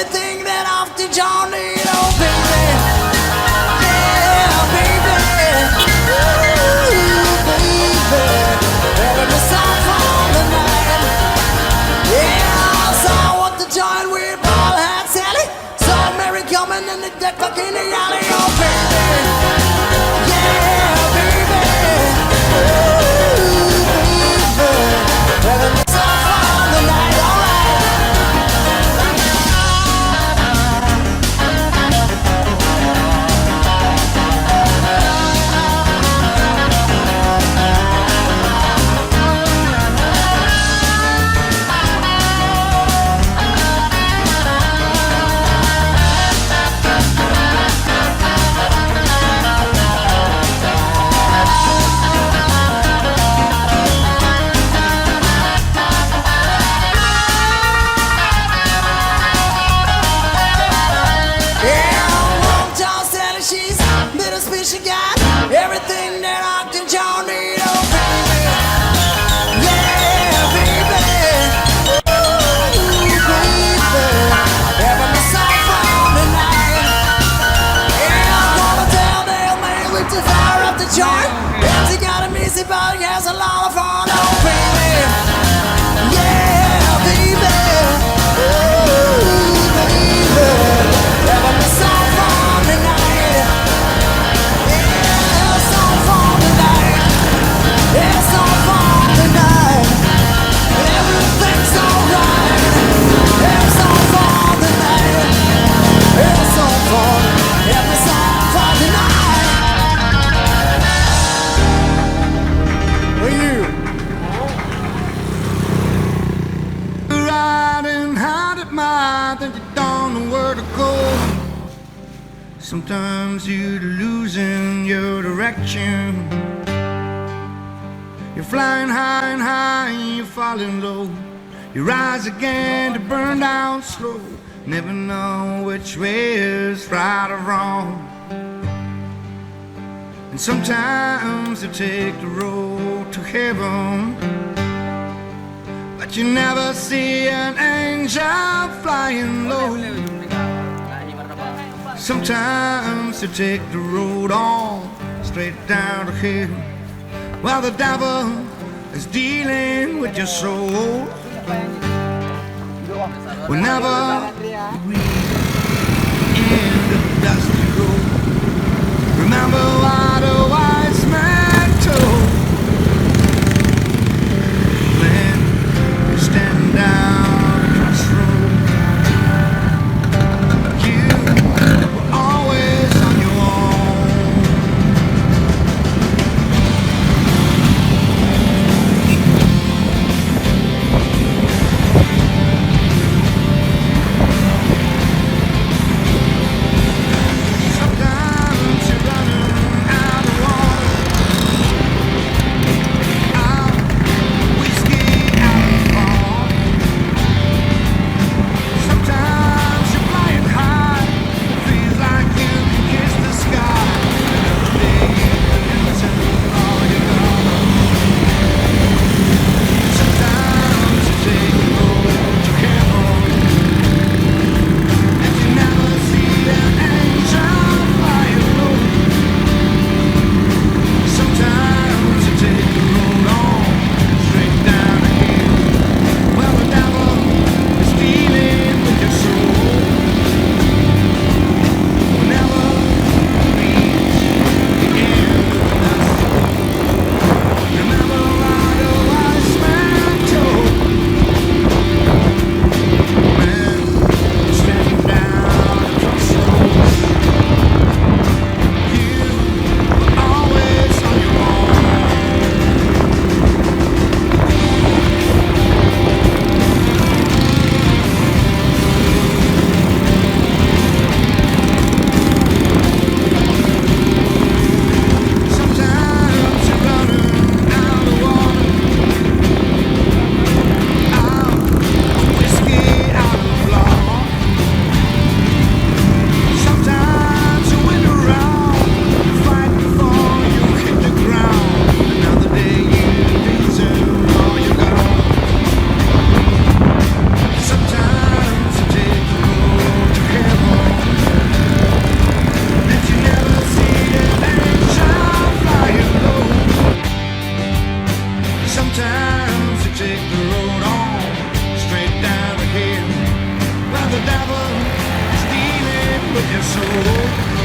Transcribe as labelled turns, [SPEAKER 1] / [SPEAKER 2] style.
[SPEAKER 1] everything that off the journey, oh baby, yeah, baby, ooh, baby, having a song from the night, yeah, so I want to join with Paul and Sally, so Mary coming in the deck in the alley, oh baby, yeah, baby, ooh, baby, having a song from the night, alright. She got everything that Octon John need, oh baby, yeah, baby, ooh, baby, having a song from the night, yeah, I'm gonna tell Dale May with the fire up the joint, and she got a missy but he has a lot of fun, oh baby, yeah, baby, ooh, baby, having a song from the night. It's all for tonight. Everything's alright. It's all for tonight. It's all for tonight. For you. Riding hard at mouth and you don't know where to go. Sometimes you're losing your direction. You're flying high and high, you're falling low. You rise again to burn down slow. Never know which way is right or wrong. And sometimes you take the road to heaven, but you never see an angel flying low. Sometimes you take the road all straight down to hell, while the devil is dealing with your soul. Whenever we in the dusty road, remember what a wise man told. When you stand down the crossroad, you were always on your own. Sometimes you're running out of water. soul.